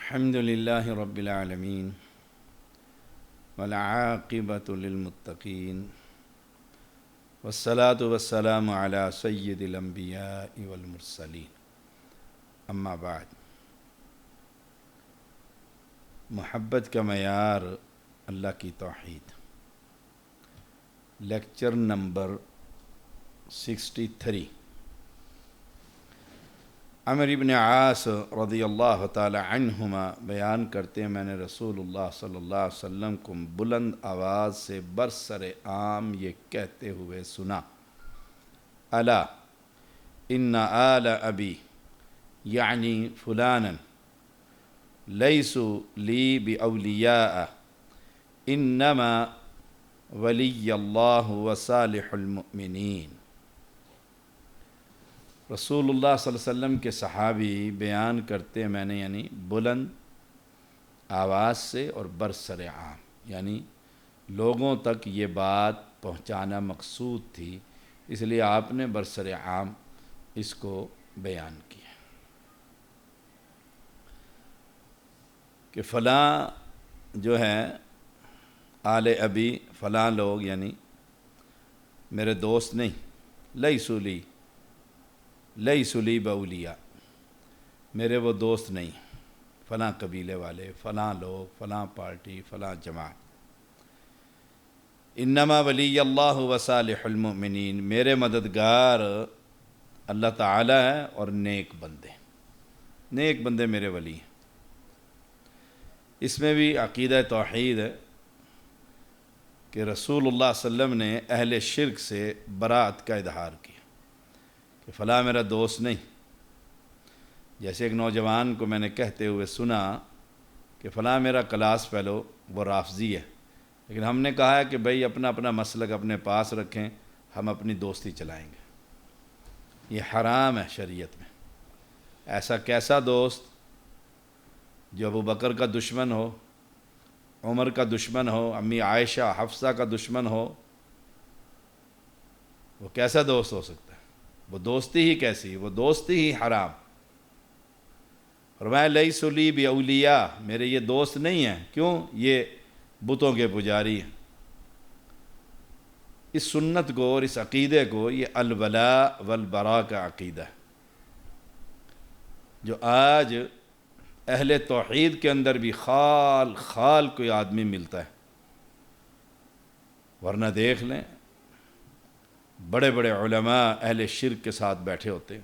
الحمد لله رب العالمين والعاقبة للمتقين والصلاة والسلام على سيد الأنبياء والمرسلين اما بعد محبت کا معیار اللہ کی توحید لیکچر نمبر 63 عمر بن عاص رضی اللہ تعالی عنہما بیان کرتے ہیں میں نے رسول اللہ صلی اللہ علیہ وسلم کو بلند آواز سے برسر عام یہ کہتے ہوئے سنا الا ان آل ابی یعنی فلانا لیسوا لی باولیاء انما ولی اللہ وصالح المؤمنین۔ رسول اللہ صلی اللہ علیہ وسلم کے صحابی بیان کرتے میں نے یعنی بلند آواز سے اور برسر عام یعنی لوگوں تک یہ بات پہنچانا مقصود تھی، اس لیے آپ نے برسر عام اس کو بیان کیا کہ فلاں جو ہے آل ابی فلاں لوگ یعنی میرے دوست نہیں، لیسوا لی باولیاء میرے وہ دوست نہیں، فلاں قبیلے والے، فلاں لوگ، فلاں پارٹی، فلاں جماعت۔ انما ولی اللہ وصالح المؤمنین میرے مددگار اللہ تعالی ہے اور نیک بندے میرے ولی ہیں۔ اس میں بھی عقیدہ توحید ہے کہ رسول اللہ صلی اللہ علیہ وسلم نے اہل شرک سے برات کا اظہار کیا کہ فلاں میرا دوست نہیں۔ جیسے ایک نوجوان کو میں نے کہتے ہوئے سنا کہ فلاں میرا کلاس فیلو وہ رافضی ہے، لیکن ہم نے کہا ہے کہ بھئی اپنا مسلک اپنے پاس رکھیں، ہم اپنی دوستی چلائیں گے۔ یہ حرام ہے شریعت میں۔ ایسا کیسا دوست جو ابو بکر کا دشمن ہو، عمر کا دشمن ہو، امی عائشہ حفصہ کا دشمن ہو، وہ کیسا دوست ہو سکتا ہے؟ وہ دوستی ہی کیسی، وہ دوستی ہی حرام۔ فرمایا لیسوا لی باولیاء میرے یہ دوست نہیں ہیں، کیوں؟ یہ بتوں کے پجاری ہیں۔ اس سنت کو اور اس عقیدے کو یہ الولاء والبراء کا عقیدہ ہے، جو آج اہل توحید کے اندر بھی خال کوئی آدمی ملتا ہے، ورنہ دیکھ لیں بڑے بڑے علماء اہل شرک کے ساتھ بیٹھے ہوتے ہیں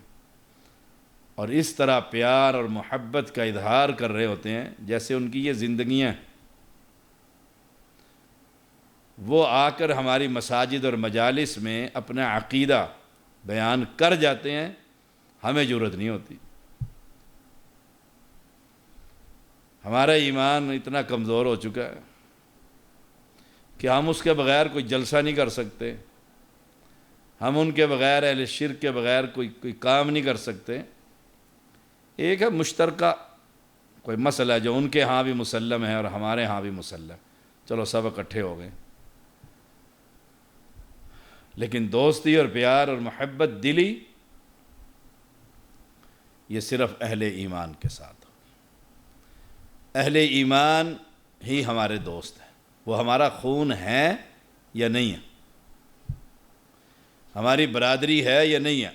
اور اس طرح پیار اور محبت کا اظہار کر رہے ہوتے ہیں جیسے ان کی یہ زندگیاں ہیں۔ وہ آ کر ہماری مساجد اور مجالس میں اپنا عقیدہ بیان کر جاتے ہیں، ہمیں جرأت نہیں ہوتی۔ ہمارا ایمان اتنا کمزور ہو چکا ہے کہ ہم اس کے بغیر کوئی جلسہ نہیں کر سکتے، ہم ان کے بغیر اہل شرک کے بغیر کوئی کام نہیں کر سکتے۔ ایک ہے مشترکہ کوئی مسئلہ جو ان کے ہاں بھی مسلم ہے اور ہمارے ہاں بھی مسلم، چلو سب اکٹھے ہو گئے، لیکن دوستی اور پیار اور محبت دلی یہ صرف اہل ایمان کے ساتھ ہو۔ اہل ایمان ہی ہمارے دوست ہیں، وہ ہمارا خون ہے یا نہیں ہے، ہماری برادری ہے یا نہیں ہے،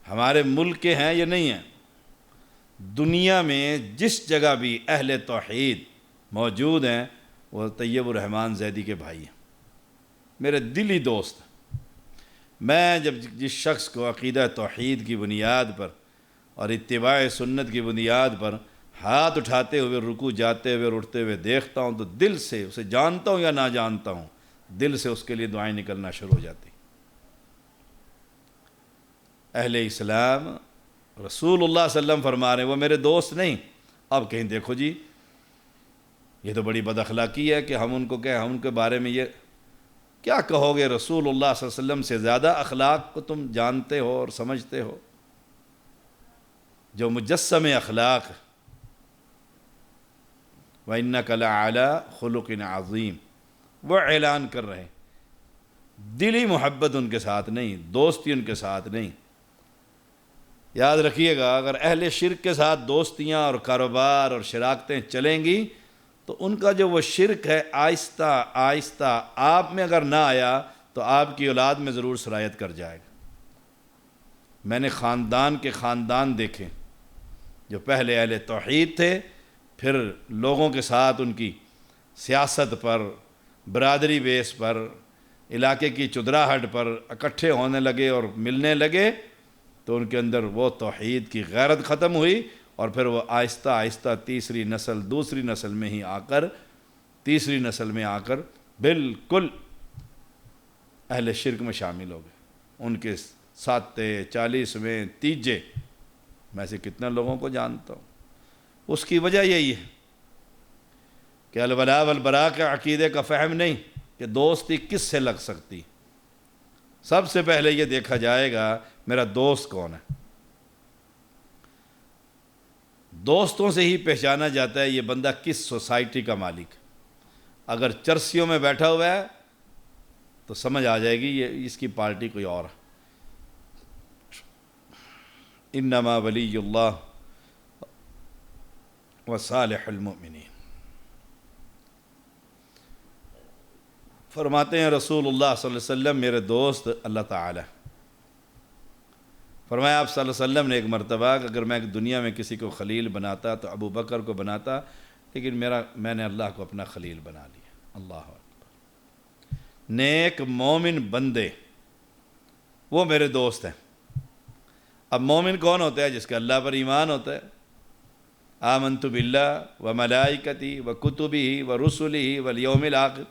ہمارے ملک کے ہیں یا نہیں ہیں۔ دنیا میں جس جگہ بھی اہل توحید موجود ہیں وہ طیب الرحمن زیدی کے بھائی ہیں، میرے دلی دوست۔ میں جب جس شخص کو عقیدہ توحید کی بنیاد پر اور اتباع سنت کی بنیاد پر ہاتھ اٹھاتے ہوئے رکوع جاتے ہوئے اٹھتے ہوئے دیکھتا ہوں تو دل سے اسے جانتا ہوں یا نہ جانتا ہوں، دل سے اس کے لیے دعائیں نکلنا شروع ہو جاتی۔ اہل اسلام رسول اللہ صلی اللہ علیہ وسلم فرما رہے ہیں وہ میرے دوست نہیں۔ اب کہیں دیکھو جی یہ تو بڑی بد اخلاقی ہے کہ ہم ان کو ہم ان کے بارے میں یہ کیا کہو گے؟ رسول اللہ صلی اللہ علیہ وسلم سے زیادہ اخلاق کو تم جانتے ہو اور سمجھتے ہو، جو مجسم اخلاق وَإِنَّكَ لَعَلَىٰ خُلُقٍ عَظِيمٍ وہ اعلان کر رہے ہیں۔ دلی محبت ان کے ساتھ نہیں، دوستی ان کے ساتھ نہیں، یاد رکھیے گا، اگر اہل شرک کے ساتھ دوستیاں اور کاروبار اور شراکتیں چلیں گی تو ان کا جو وہ شرک ہے آہستہ آہستہ آپ میں اگر نہ آیا تو آپ کی اولاد میں ضرور سرایت کر جائے گا۔ میں نے خاندان کے خاندان دیکھے جو پہلے اہل توحید تھے، پھر لوگوں کے ساتھ ان کی سیاست پر، برادری بیس پر، علاقے کی چدراہٹ پر اکٹھے ہونے لگے اور ملنے لگے تو ان کے اندر وہ توحید کی غیرت ختم ہوئی، اور پھر وہ آہستہ آہستہ تیسری نسل دوسری نسل میں ہی آ کر تیسری نسل میں آ کر بالکل اہل شرک میں شامل ہو گئے۔ ان کے ساتے 40ویں تیجے میں سے کتنے لوگوں کو جانتا ہوں۔ اس کی وجہ یہی ہے کہ الولاء والبراء کے عقیدے کا فہم نہیں کہ دوستی کس سے لگ سکتی۔ سب سے پہلے یہ دیکھا جائے گا میرا دوست کون ہے۔ دوستوں سے ہی پہچانا جاتا ہے یہ بندہ کس سوسائٹی کا مالک ہے۔ اگر چرسیوں میں بیٹھا ہوا ہے تو سمجھ آ جائے گی یہ اس کی پارٹی کوئی اور ہے۔ انما ولی اللہ وصالح المؤمنین۔ فرماتے ہیں رسول اللہ صلی اللہ علیہ وسلم میرے دوست اللہ تعالی۔ فرمایا آپ صلی اللہ علیہ وسلم نے ایک مرتبہ کہ اگر میں دنیا میں کسی کو خلیل بناتا تو ابو بکر کو بناتا، لیکن میں نے اللہ کو اپنا خلیل بنا لیا۔ اللہ اکبر۔ نیک مومن بندے وہ میرے دوست ہیں۔ اب مومن کون ہوتا ہے؟ جس کا اللہ پر ایمان ہوتا ہے۔ آمنت باللہ و ملائکتی و کتبی و رسلی والیوم الآخر۔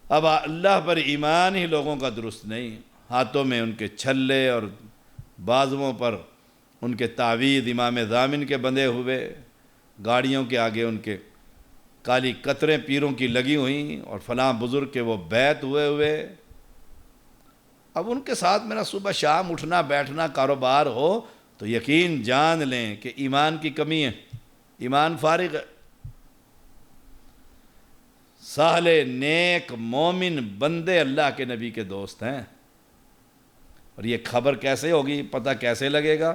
اب اللہ پر ایمان ہی لوگوں کا درست نہیں، ہاتھوں میں ان کے چھلے اور بازوؤں پر ان کے تعویذ امام ضامن کے بندھے ہوئے، گاڑیوں کے آگے ان کے کالی قطریں پیروں کی لگی ہوئیں اور فلاں بزرگ کے وہ بیعت ہوئے۔ اب ان کے ساتھ میرا صبح شام اٹھنا بیٹھنا کاروبار ہو تو یقین جان لیں کہ ایمان کی کمی ہے، ایمان فارغ ہے۔ صالح نیک مومن بندے اللہ کے نبی کے دوست ہیں۔ اور یہ خبر کیسے ہوگی، پتہ کیسے لگے گا؟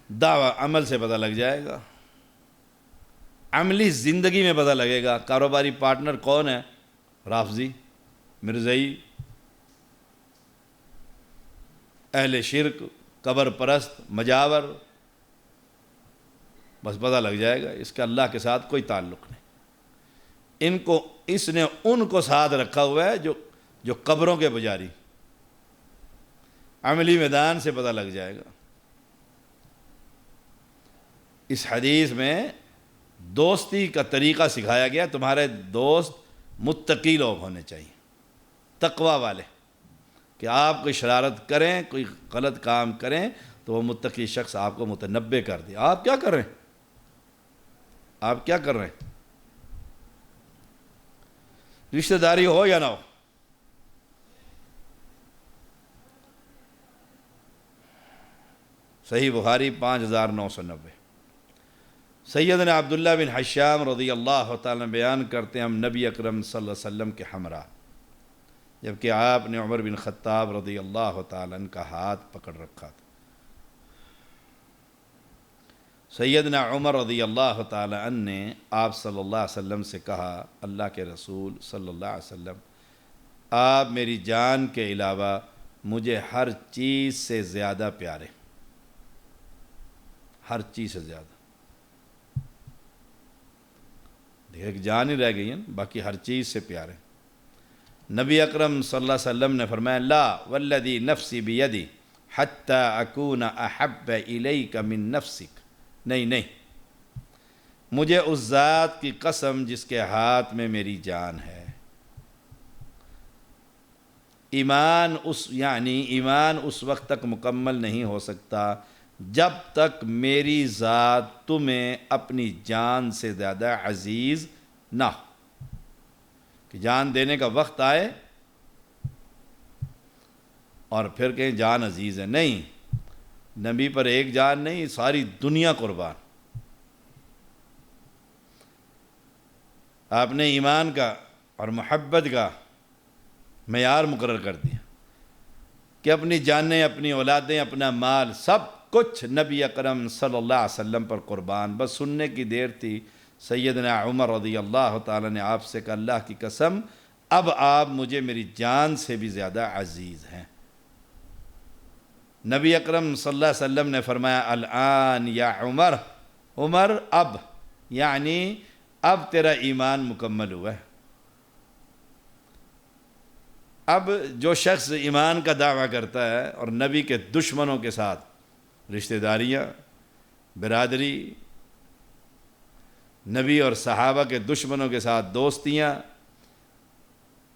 دعویٰ عمل سے پتہ لگ جائے گا، عملی زندگی میں پتہ لگے گا۔ کاروباری پارٹنر کون ہے؟ رافضی، مرزائی، اہل شرک، قبر پرست، مجاور، بس پتہ لگ جائے گا اس کا اللہ کے ساتھ کوئی تعلق نہیں۔ اس نے ان کو ساتھ رکھا ہوا ہے جو قبروں کے پجاری۔ عملی میدان سے پتہ لگ جائے گا۔ اس حدیث میں دوستی کا طریقہ سکھایا گیا، تمہارے دوست متقی لوگ ہونے چاہیے، تقوی والے، کہ آپ کوئی شرارت کریں، کوئی غلط کام کریں تو وہ متقی شخص آپ کو متنبہ کر دے، آپ کیا کر رہے ہیں، آپ کیا کر رہے ہیں، رشتہ داری ہو یا نہ ہو۔ صحیح بخاری 5990۔ سیدنا عبداللہ بن حشام رضی اللہ تعالیٰ بیان کرتے ہیں ہم نبی اکرم صلی اللہ علیہ وسلم کے ہمراہ، جبکہ آپ نے عمر بن خطاب رضی اللہ تعالیٰ عنہ کا ہاتھ پکڑ رکھا تھا۔ سیدنا عمر رضی اللہ تعالیٰ عنہ نے آپ صلی اللہ علیہ وسلم سے کہا، اللہ کے رسول صلی اللہ علیہ وسلم، آپ میری جان کے علاوہ مجھے ہر چیز سے زیادہ پیارے، ہر چیز سے زیادہ۔ ایک جان ہی رہ گئی ہے، باقی ہر چیز سے پیارے۔ نبی اکرم صلی اللہ علیہ وسلم نے فرمایا، لا والذی نفسی بیدی حتی اکون احب الیک من نفسک۔ نہیں، مجھے اس ذات کی قسم جس کے ہاتھ میں میری جان ہے۔ ایمان اس وقت تک مکمل نہیں ہو سکتا جب تک میری ذات تمہیں اپنی جان سے زیادہ عزیز نہ ہو، کہ جان دینے کا وقت آئے اور پھر کہیں جان عزیز ہے۔ نہیں، نبی پر ایک جان نہیں، ساری دنیا قربان۔ آپ نے ایمان کا اور محبت کا معیار مقرر کر دیا کہ اپنی جانیں، اپنی اولادیں، اپنا مال، سب کچھ نبی اکرم صلی اللہ علیہ وسلم پر قربان. بس سننے کی دیر تھی. سیدنا عمر رضی اللہ تعالیٰ نے آپ سے کہا اللہ کی قسم اب آپ مجھے میری جان سے بھی زیادہ عزیز ہیں. نبی اکرم صلی اللہ علیہ وسلم نے فرمایا الآن یا عمر، عمر اب، یعنی اب تیرا ایمان مکمل ہوا ہے. اب جو شخص ایمان کا دعویٰ کرتا ہے اور نبی کے دشمنوں کے ساتھ رشتہ داریاں، برادری، نبی اور صحابہ کے دشمنوں کے ساتھ دوستیاں،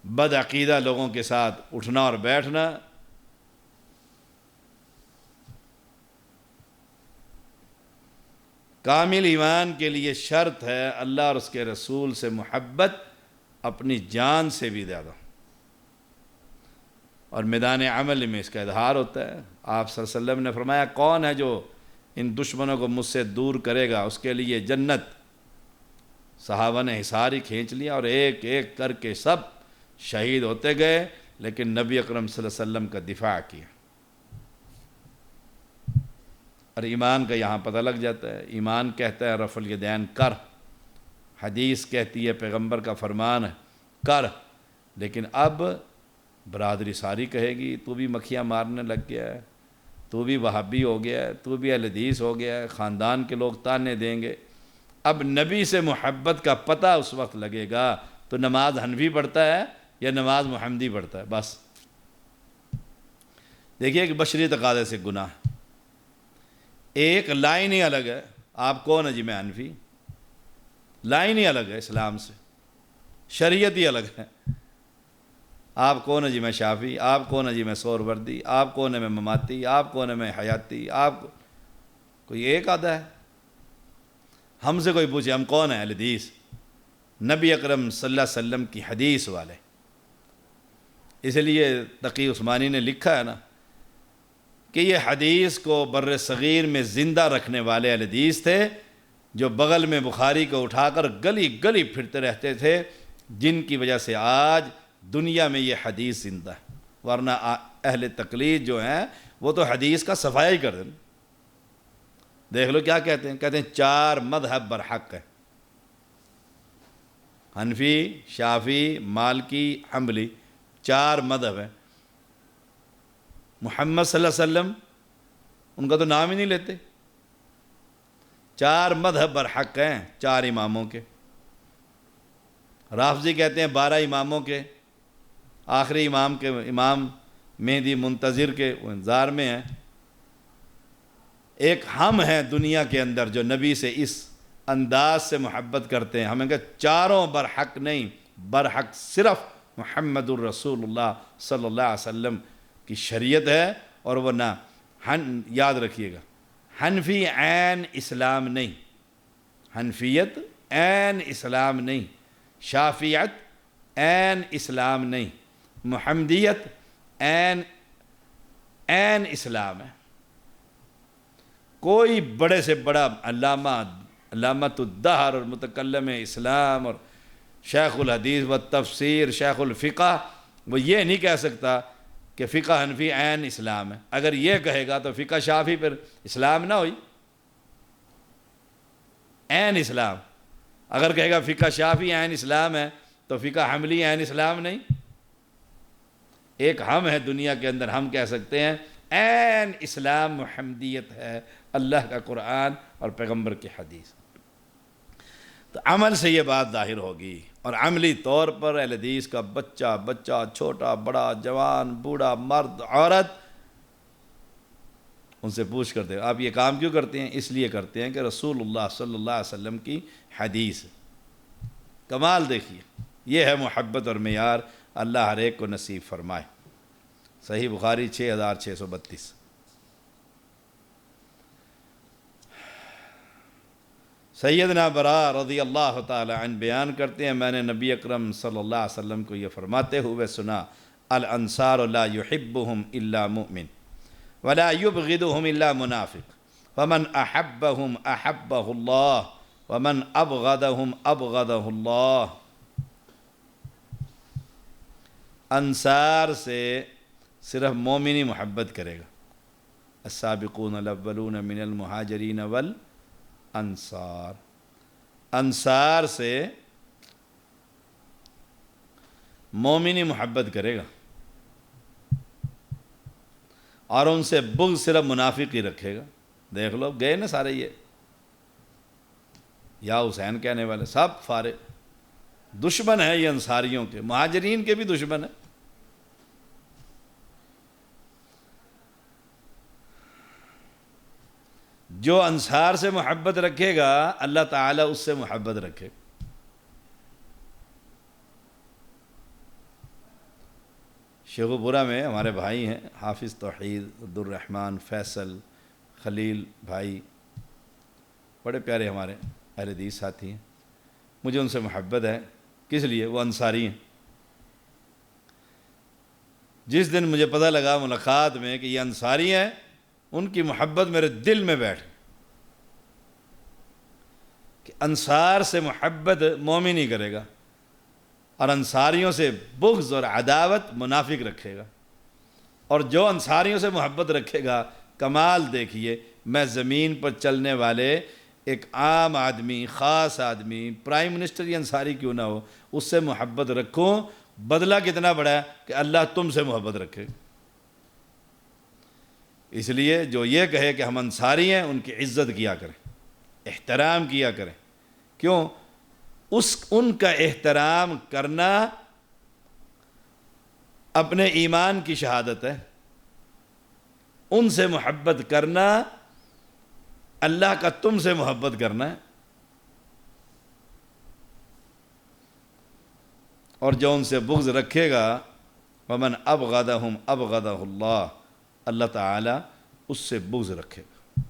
بدعقیدہ لوگوں کے ساتھ اٹھنا اور بیٹھنا، کامل ایمان کے لیے شرط ہے اللہ اور اس کے رسول سے محبت اپنی جان سے بھی زیادہ. اور میدان عمل میں اس کا اظہار ہوتا ہے. آپ صلی اللہ علیہ وسلم نے فرمایا کون ہے جو ان دشمنوں کو مجھ سے دور کرے گا اس کے لیے جنت. صحابہ نے حصار ہی کھینچ لیا اور ایک ایک کر کے سب شہید ہوتے گئے، لیکن نبی اکرم صلی اللہ علیہ وسلم کا دفاع کیا. اور ایمان کا یہاں پتہ لگ جاتا ہے. ایمان کہتا ہے رفع الیدین کر، حدیث کہتی ہے پیغمبر کا فرمان ہے کر، لیکن اب برادری ساری کہے گی تو بھی مکھیاں مارنے لگ گیا ہے، تو بھی وہابی ہو گیا ہے، تو بھی اہل حدیث ہو گیا ہے، خاندان کے لوگ تانے دیں گے. اب نبی سے محبت کا پتہ اس وقت لگے گا تو نماز حنفی پڑھتا ہے یا نماز محمدی پڑھتا ہے. بس دیکھیے کہ بشری تقاضے سے گناہ ایک لائن ہی الگ ہے. آپ کون ہے جی؟ میں حنفی. لائن ہی الگ ہے اسلام سے، شریعت ہی الگ ہے. آپ کون ہے جی؟ میں شافی. آپ کون ہے جی؟ میں سہروردی. آپ کون ہے؟ میں مماتی. آپ کون ہے؟ میں حیاتی. آپ کوئی ایک آدھا ہے. ہم سے کوئی پوچھے ہم کون ہیں؟ اہل حدیث، نبی اکرم صلی اللہ علیہ وسلم کی حدیث والے. اس لیے تقی عثمانی نے لکھا ہے نا کہ یہ حدیث کو بر صغیر میں زندہ رکھنے والے اہل حدیث تھے جو بغل میں بخاری کو اٹھا کر گلی گلی پھرتے رہتے تھے، جن کی وجہ سے آج دنیا میں یہ حدیث زندہ ہے. ورنہ اہل تقلید جو ہیں وہ تو حدیث کا صفایا ہی کر دیں. دیکھ لو کیا کہتے ہیں، کہتے ہیں 4 مذہب برحق ہے، حنفی، شافی، مالکی، حنبلی. 4 مذہب ہیں. محمد صلی اللہ علیہ وسلم ان کا تو نام ہی نہیں لیتے. 4 مذہب برحق ہیں 4 اماموں کے. رافضی کہتے ہیں 12 اماموں کے، آخری امام کے امام مہدی منتظر کے وہ انتظار میں ہیں. ایک ہم ہیں دنیا کے اندر جو نبی سے اس انداز سے محبت کرتے ہیں. ہمیں کہ چاروں برحق نہیں، برحق صرف محمد الرسول اللہ صلی اللہ علیہ وسلم کی شریعت ہے. اور وہ نہ یاد رکھیے گا حنفی عین اسلام نہیں، حنفیت عین اسلام نہیں، شافعیت عین اسلام نہیں، محمدیت عین اسلام ہے. کوئی بڑے سے بڑا علامۃ الدہر اور متکلم اسلام اور شیخ الحدیث و تفسیر شیخ الفقہ وہ یہ نہیں کہہ سکتا کہ فقہ حنفی عین اسلام ہے. اگر یہ کہے گا تو فقہ شافی پھر اسلام نہ ہوئی، عین اسلام. اگر کہے گا فقہ شافی عین اسلام ہے تو فقہ حنبلی عین اسلام نہیں. ایک ہم ہے دنیا کے اندر، ہم کہہ سکتے ہیں عین اسلام محمدیت ہے، اللہ کا قرآن اور پیغمبر کی حدیث. تو عمل سے یہ بات ظاہر ہوگی. اور عملی طور پر اہل حدیث کا بچہ چھوٹا بڑا جوان بوڑھا مرد عورت ان سے پوچھ کر دے آپ یہ کام کیوں کرتے ہیں؟ اس لیے کرتے ہیں کہ رسول اللہ صلی اللہ علیہ وسلم کی حدیث. کمال دیکھیے، یہ ہے محبت اور معیار. اللہ ہر ایک کو نصیب فرمائے. صحیح بخاری 6632. سیدنا برا رضی اللہ تعالی عنہ بیان کرتے ہیں میں نے نبی اکرم صلی اللہ علیہ وسلم کو یہ فرماتے ہوئے سنا الانصار لا يحبهم الا مؤمن ولا يبغضهم الا منافق فمن احبهم احبه الله ومن ابغضهم ابغضه الله. انصار سے صرف مومن ہی محبت کرے گا۔ السابقون الاولون من المہاجرین والانصار، انصار سے مومن ہی محبت کرے گا، اور ان سے بغض صرف منافق ہی رکھے گا۔ دیکھ لو گئے نا سارے، یہ یا حسین کہنے والے سب فارغ دشمن ہے یہ انصاریوں کے، مہاجرین کے بھی دشمن ہیں۔ جو انصار سے محبت رکھے گا اللہ تعالیٰ اس سے محبت رکھے گا۔ شیخو پورہ میں ہمارے بھائی ہیں حافظ توحید عبدالرحمن فیصل خلیل بھائی، بڑے پیارے ہمارے اہل حدیث ساتھی ہیں، مجھے ان سے محبت ہے۔ کس لیے؟ وہ انصاری ہیں۔ جس دن مجھے پتہ لگا ملاقات میں کہ یہ انصاری ہیں، ان کی محبت میرے دل میں بیٹھ، کہ انصار سے محبت مومن ہی کرے گا، اور انصاریوں سے بغض اور عداوت منافق رکھے گا۔ اور جو انصاریوں سے محبت رکھے گا، کمال دیکھیے، میں زمین پر چلنے والے ایک عام آدمی، خاص آدمی، پرائم منسٹر یا انصاری کیوں نہ ہو، اس سے محبت رکھوں، بدلہ کتنا بڑا ہے کہ اللہ تم سے محبت رکھے۔ اس لیے جو یہ کہے کہ ہم انصاری ہیں، ان کی عزت کیا کریں، احترام کیا کریں۔ کیوں؟ ان کا احترام کرنا اپنے ایمان کی شہادت ہے، ان سے محبت کرنا اللہ کا تم سے محبت کرنا ہے۔ اور جو ان سے بغض رکھے گا، ومن ابغضهم ابغضه اللہ، اللہ تعالیٰ اس سے بغض رکھے گا،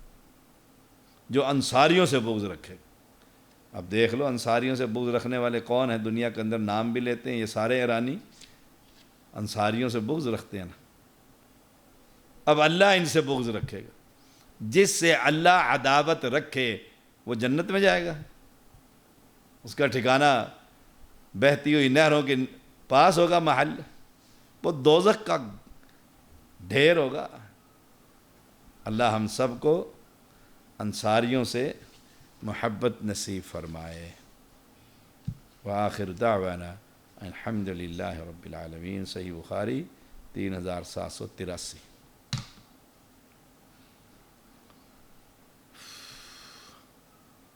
جو انصاریوں سے بغض رکھے گا۔ اب دیکھ لو انصاریوں سے بغض رکھنے والے کون ہیں دنیا کے اندر، نام بھی لیتے ہیں، یہ سارے ایرانی انصاریوں سے بغض رکھتے ہیں نا۔ اب اللہ ان سے بغض رکھے گا، جس سے اللہ عداوت رکھے وہ جنت میں جائے گا، اس کا ٹھکانہ بہتی ہوئی نہروں کے پاس ہوگا محل، وہ دوزخ کا ڈھیر ہوگا۔ اللہ ہم سب کو انصاریوں سے محبت نصیب فرمائے۔ وآخر دعوانا الحمد للہ رب العالمین۔ صحیح بخاری 3783۔